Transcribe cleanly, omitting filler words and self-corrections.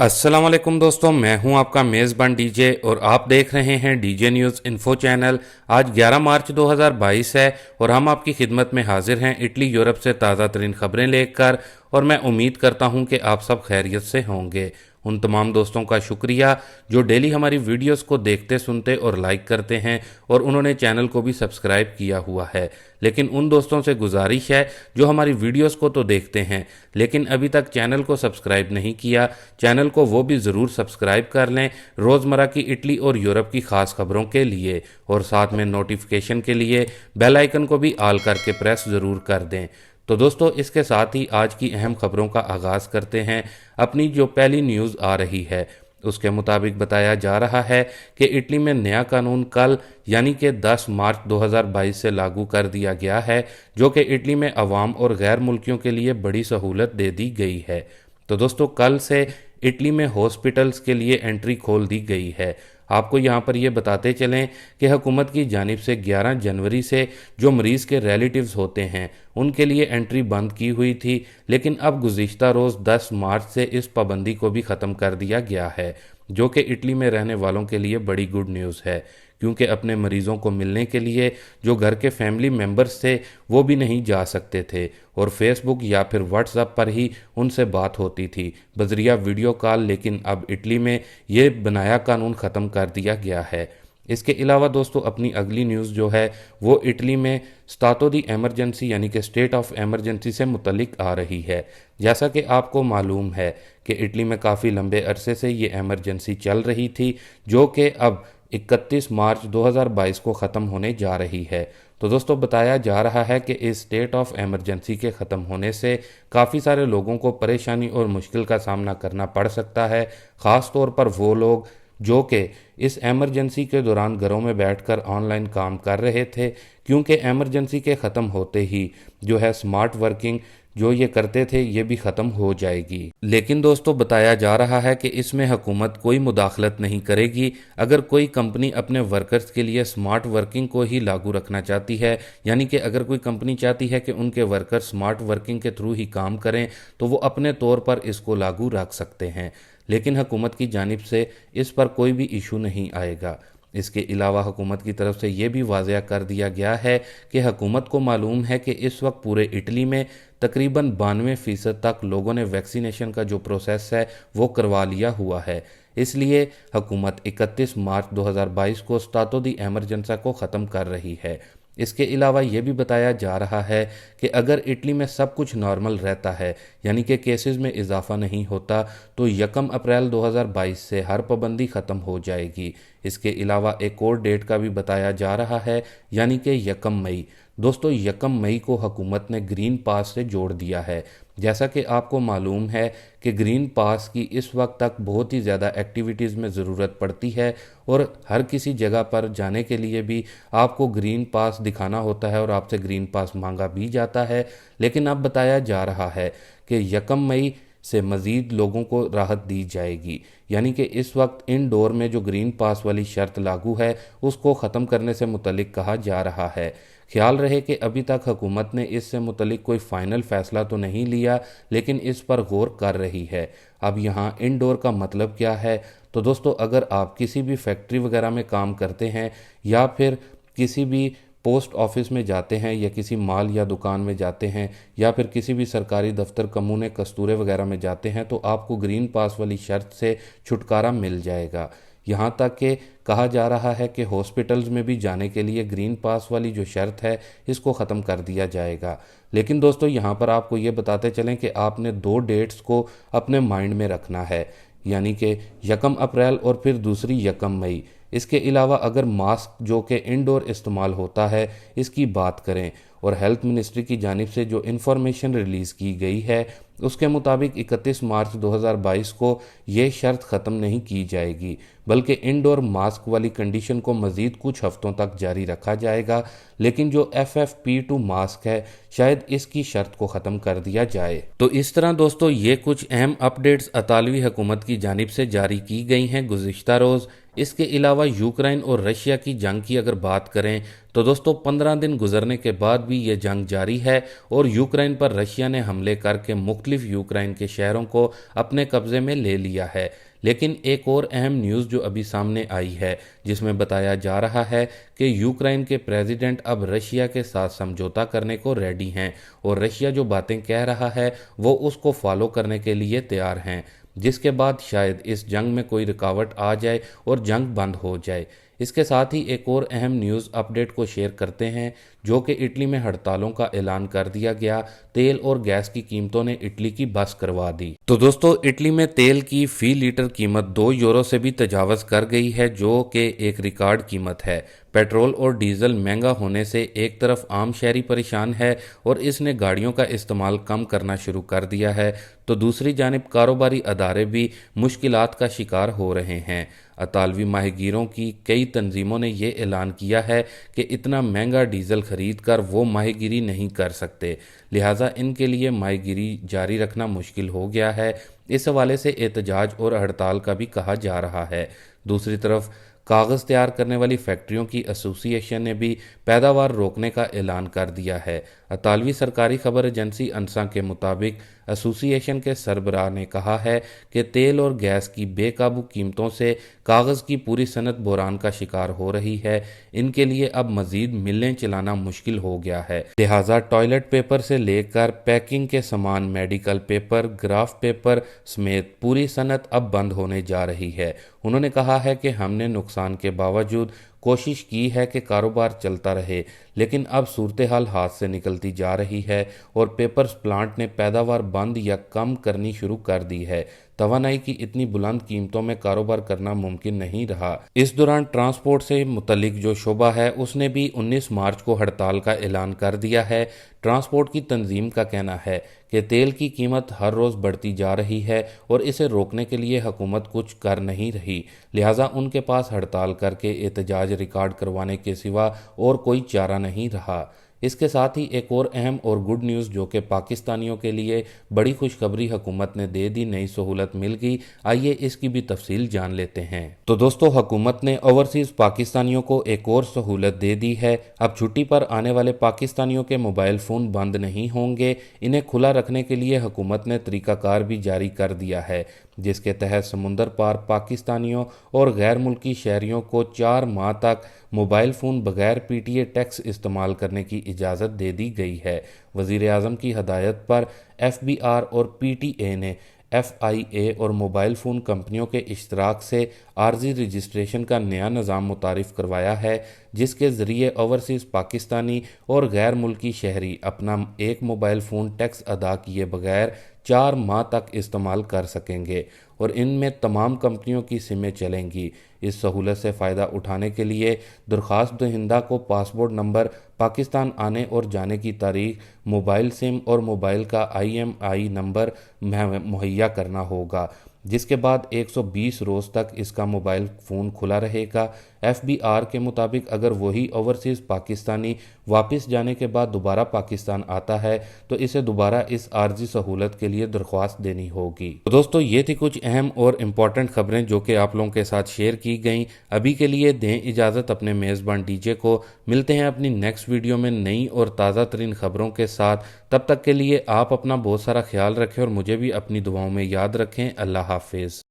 अस्सलाम वालेकुम दोस्तों, मैं हूं आपका मेज़बान डीजे और आप देख रहे हैं डीजे न्यूज़ इन्फो चैनल। आज 11 मार्च 2022 है और हम आपकी खिदमत में हाजिर हैं इटली यूरोप से ताज़ा तरीन खबरें लेकर। और मैं उम्मीद करता हूं कि आप सब खैरियत से होंगे। उन तमाम दोस्तों का शुक्रिया जो डेली हमारी वीडियोस को देखते सुनते और लाइक करते हैं और उन्होंने चैनल को भी सब्सक्राइब किया हुआ है। लेकिन उन दोस्तों से गुजारिश है जो हमारी वीडियोस को तो देखते हैं लेकिन अभी तक चैनल को सब्सक्राइब नहीं किया, चैनल को वो भी ज़रूर सब्सक्राइब कर लें रोज़मर्रा की इटली और यूरोप की ख़ास खबरों के लिए, और साथ में नोटिफिकेशन के लिए बेल आइकन को भी ऑल करके प्रेस ज़रूर कर दें। तो दोस्तों, इसके साथ ही आज की अहम खबरों का आगाज़ करते हैं। अपनी जो पहली न्यूज़ आ रही है उसके मुताबिक बताया जा रहा है कि इटली में नया कानून कल यानी कि 10 मार्च 2022 से लागू कर दिया गया है, जो कि इटली में अवाम और गैर मुल्कियों के लिए बड़ी सहूलत दे दी गई है। तो दोस्तों, कल से इटली में हॉस्पिटल्स के लिए एंट्री खोल दी गई है। आपको यहाँ पर ये बताते चलें कि हुकूमत की जानिब से 11 जनवरी से जो मरीज़ के रिलेटिव्स होते हैं उनके लिए एंट्री बंद की हुई थी, लेकिन अब गुज़िश्ता रोज़ 10 मार्च से इस पाबंदी को भी ख़त्म कर दिया गया है, जो कि इटली में रहने वालों के लिए बड़ी गुड न्यूज़ है, क्योंकि अपने मरीज़ों को मिलने के लिए जो घर के फैमिली मेम्बर्स थे वो भी नहीं जा सकते थे और फेसबुक या फिर व्हाट्सएप पर ही उनसे बात होती थी बजरिया वीडियो कॉल। लेकिन अब इटली में ये बनाया कानून ख़त्म कर दिया गया है। इसके अलावा दोस्तों, अपनी अगली न्यूज़ जो है वो इटली में स्टातो दी एमरजेंसी यानी कि स्टेट ऑफ एमरजेंसी से मुतलिक आ रही है। जैसा कि आपको मालूम है कि इटली में काफ़ी लंबे अरसे से ये एमरजेंसी चल रही थी, जो कि अब 31 मार्च 2022 को ख़त्म होने जा रही है। तो दोस्तों, बताया जा रहा है कि इस स्टेट ऑफ एमरजेंसी के ख़त्म होने से काफ़ी सारे लोगों को परेशानी और मुश्किल का सामना करना पड़ सकता है, ख़ास तौर पर वो लोग जो कि इस एमरजेंसी के दौरान घरों में बैठकर ऑनलाइन काम कर रहे थे, क्योंकि एमरजेंसी के ख़त्म होते ही जो है स्मार्ट वर्किंग जो ये करते थे ये भी ख़त्म हो जाएगी। लेकिन दोस्तों, बताया जा रहा है कि इसमें हुकूमत कोई मुदाखलत नहीं करेगी। अगर कोई कंपनी अपने वर्कर्स के लिए स्मार्ट वर्किंग को ही लागू रखना चाहती है, यानी कि अगर कोई कंपनी चाहती है कि उनके वर्कर्स स्मार्ट वर्किंग के थ्रू ही काम करें, तो वो अपने तौर पर इसको लागू रख सकते हैं, लेकिन हुकूमत की जानिब से इस पर कोई भी इशू नहीं आएगा। इसके अलावा हुकूमत की तरफ से ये भी वाज़ह कर दिया गया है कि हुकूमत को मालूम है कि इस वक्त पूरे इटली में तकरीबन 92% तक लोगों ने वैक्सीनेशन का जो प्रोसेस है वो करवा लिया हुआ है। इसलिए हुकूमत 31 मार्च 2022 को स्टातो दी एमरजेंसी को ख़त्म कर रही है। इसके अलावा ये भी बताया जा रहा है कि अगर इटली में सब कुछ नॉर्मल रहता है, यानी कि केसेस में इजाफा नहीं होता, तो 1 अप्रैल 2022 से हर पाबंदी ख़त्म हो जाएगी। इसके अलावा एक और डेट का भी बताया जा रहा है, यानी कि 1 मई। दोस्तों, 1 मई को हुकूमत ने ग्रीन पास से जोड़ दिया है। जैसा कि आपको मालूम है कि ग्रीन पास की इस वक्त तक बहुत ही ज़्यादा एक्टिविटीज़ में ज़रूरत पड़ती है और हर किसी जगह पर जाने के लिए भी आपको ग्रीन पास दिखाना होता है और आपसे ग्रीन पास मांगा भी जाता है। लेकिन अब बताया जा रहा है कि 1 मई से मज़ीद लोगों को राहत दी जाएगी, यानी कि इस वक्त इंडोर में जो ग्रीन पास वाली शर्त लागू है उसको ख़त्म करने से मुतलिक कहा जा रहा है। ख्याल रहे कि अभी तक हुकूमत ने इससे मुतलिक कोई फ़ाइनल फ़ैसला तो नहीं लिया, लेकिन इस पर गौर कर रही है। अब यहाँ इंडोर का मतलब क्या है? तो दोस्तों, अगर आप किसी भी फैक्ट्री वगैरह में काम करते हैं या फिर किसी भी पोस्ट ऑफिस में जाते हैं या किसी माल या दुकान में जाते हैं या फिर किसी भी सरकारी दफ्तर कमूने कस्तूरे वगैरह में जाते हैं, तो आपको ग्रीन पास वाली शर्त से छुटकारा मिल जाएगा। यहाँ तक कि कहा जा रहा है कि हॉस्पिटल्स में भी जाने के लिए ग्रीन पास वाली जो शर्त है इसको ख़त्म कर दिया जाएगा। लेकिन दोस्तों, यहाँ पर आपको ये बताते चलें कि आपने 2 डेट्स को अपने माइंड में रखना है, यानी कि 1 अप्रैल और फिर दूसरी 1 मई। इसके अलावा अगर मास्क जो कि इंडोर इस्तेमाल होता है इसकी बात करें, और हेल्थ मिनिस्ट्री की जानिब से जो इन्फॉर्मेशन रिलीज़ की गई है उसके मुताबिक 31 मार्च 2022 को ये शर्त ख़त्म नहीं की जाएगी, बल्कि इंडोर मास्क वाली कंडीशन को मज़ीद कुछ हफ्तों तक जारी रखा जाएगा। लेकिन जो FFP2 मास्क है शायद इसकी शर्त को ख़त्म कर दिया जाए। तो इस तरह दोस्तों, ये कुछ अहम अपडेट्स इतालवी हुकूमत की जानिब से जारी की गई हैं गुज़िश्ता रोज़। इसके अलावा यूक्रेन और रशिया की जंग की अगर बात करें तो दोस्तों 15 दिन गुजरने के बाद भी ये जंग जारी है और यूक्रेन पर रशिया ने हमले करके मुख्तलिफ मुख्तलिफ यूक्रेन के शहरों को अपने कब्जे में ले लिया है। लेकिन एक और अहम न्यूज़ जो अभी सामने आई है, जिसमें बताया जा रहा है कि यूक्रेन के प्रेसिडेंट अब रशिया के साथ समझौता करने को रेडी हैं और रशिया जो बातें कह रहा है वो उसको फॉलो करने के लिए तैयार हैं, जिसके बाद शायद इस जंग में कोई रुकावट आ जाए और जंग बंद हो जाए। इसके साथ ही एक और अहम न्यूज़ अपडेट को शेयर करते हैं, जो कि इटली में हड़तालों का ऐलान कर दिया गया। तेल और गैस की कीमतों ने इटली की बस करवा दी। तो दोस्तों, इटली में तेल की फी लीटर कीमत 2 यूरो से भी तजावज़ कर गई है, जो कि एक रिकॉर्ड कीमत है। पेट्रोल और डीजल महंगा होने से एक तरफ आम शहरी परेशान है और इसने गाड़ियों का इस्तेमाल कम करना शुरू कर दिया है, तो दूसरी जानिब कारोबारी अदारे भी मुश्किलात का शिकार हो रहे हैं। अतालवी माहीगीरों की कई तंजीमों ने ये ऐलान किया है कि इतना महंगा डीजल खरीद कर वो माहीगीरी नहीं कर सकते, लिहाजा इनके लिए माहीगीरी जारी रखना मुश्किल हो गया है। इस हवाले से एहतजाज और हड़ताल का भी कहा जा रहा है। दूसरी तरफ कागज़ तैयार करने वाली फैक्ट्रियों की एसोसिएशन ने भी पैदावार रोकने का ऐलान कर दिया है। अतालवी सरकारी खबर एजेंसी अंसा के मुताबिक एसोसिएशन के सरबराह ने कहा है कि तेल और गैस की बेकाबू कीमतों से कागज़ की पूरी सनत बहरान का शिकार हो रही है। इनके लिए अब मज़ीद मिलें चलाना मुश्किल हो गया है, लिहाजा टॉयलेट पेपर से लेकर पैकिंग के सामान, मेडिकल पेपर, ग्राफ पेपर समेत पूरी सनत अब बंद होने जा रही है। उन्होंने कहा है कि हमने नुकसान के बावजूद कोशिश की है कि कारोबार चलता रहे, लेकिन अब सूरत हाल हाथ से निकलती जा रही है और पेपर्स प्लांट ने पैदावार बंद या कम करनी शुरू कर दी है। तवानाई की इतनी बुलंद कीमतों में कारोबार करना मुमकिन नहीं रहा। इस दौरान ट्रांसपोर्ट से मुतल्लिक जो शोबा है उसने भी 19 मार्च को हड़ताल का ऐलान कर दिया है। ट्रांसपोर्ट की तंजीम का कहना है कि तेल की कीमत हर रोज़ बढ़ती जा रही है और इसे रोकने के लिए हुकूमत कुछ कर नहीं रही, लिहाजा उनके पास हड़ताल करके एहतजाज रिकॉर्ड करवाने के सिवा और कोई चारा नहीं रहा। इसके साथ ही एक और अहम और गुड न्यूज़, जो कि पाकिस्तानियों के लिए बड़ी खुशखबरी हुकूमत ने दे दी, नई सहूलत मिल गई। आइए इसकी भी तफसील जान लेते हैं। तो दोस्तों, हुकूमत ने ओवरसीज़ पाकिस्तानियों को एक और सहूलत दे दी है। अब छुट्टी पर आने वाले पाकिस्तानियों के मोबाइल फ़ोन बंद नहीं होंगे। इन्हें खुला रखने के लिए हुकूमत ने तरीक़ाकार भी जारी कर दिया है, जिसके तहत समुंदर पार पाकिस्तानियों और गैर मुल्की शहरियों को 4 माह तक मोबाइल फ़ोन बगैर पीटीए टैक्स इस्तेमाल करने की इजाज़त दे दी गई है। वज़ीर आज़म की हदायत पर एफबीआर और पीटीए ने एफआईए और मोबाइल फ़ोन कंपनियों के इश्तराक से आर्जी रजिस्ट्रेशन का नया निज़ाम मुतारिफ़ करवाया है, जिसके ज़रिए ओवरसीज़ पाकिस्तानी और गैर मुल्की शहरी अपना एक मोबाइल फ़ोन टैक्स अदा किए बगैर 4 माह तक इस्तेमाल कर सकेंगे और इनमें तमाम कंपनियों की सिमें चलेंगी। इस सहूलत से फ़ायदा उठाने के लिए दरख्वास्त दहिंदा को पासपोर्ट नंबर, पाकिस्तान आने और जाने की तारीख, मोबाइल सिम और मोबाइल का IMEI नंबर मुहैया करना होगा, जिसके बाद 120 रोज़ तक इसका मोबाइल फ़ोन खुला रहेगा। एफबीआर के मुताबिक अगर वही ओवरसीज़ पाकिस्तानी वापस जाने के बाद दोबारा पाकिस्तान आता है तो इसे दोबारा इस आर्जी सहूलत के लिए दरख्वास्त देनी होगी। तो दोस्तों, ये थी कुछ अहम और इम्पॉर्टेंट खबरें जो कि आप लोगों के साथ शेयर की गई। अभी के लिए दें इजाज़त अपने मेज़बान डीजे को। मिलते हैं अपनी नेक्स्ट वीडियो में नई और ताज़ा तरीन खबरों के साथ। तब तक के लिए आप अपना बहुत सारा ख्याल रखें और मुझे भी अपनी दुआओं में याद रखें। अल्लाह हाफिज़।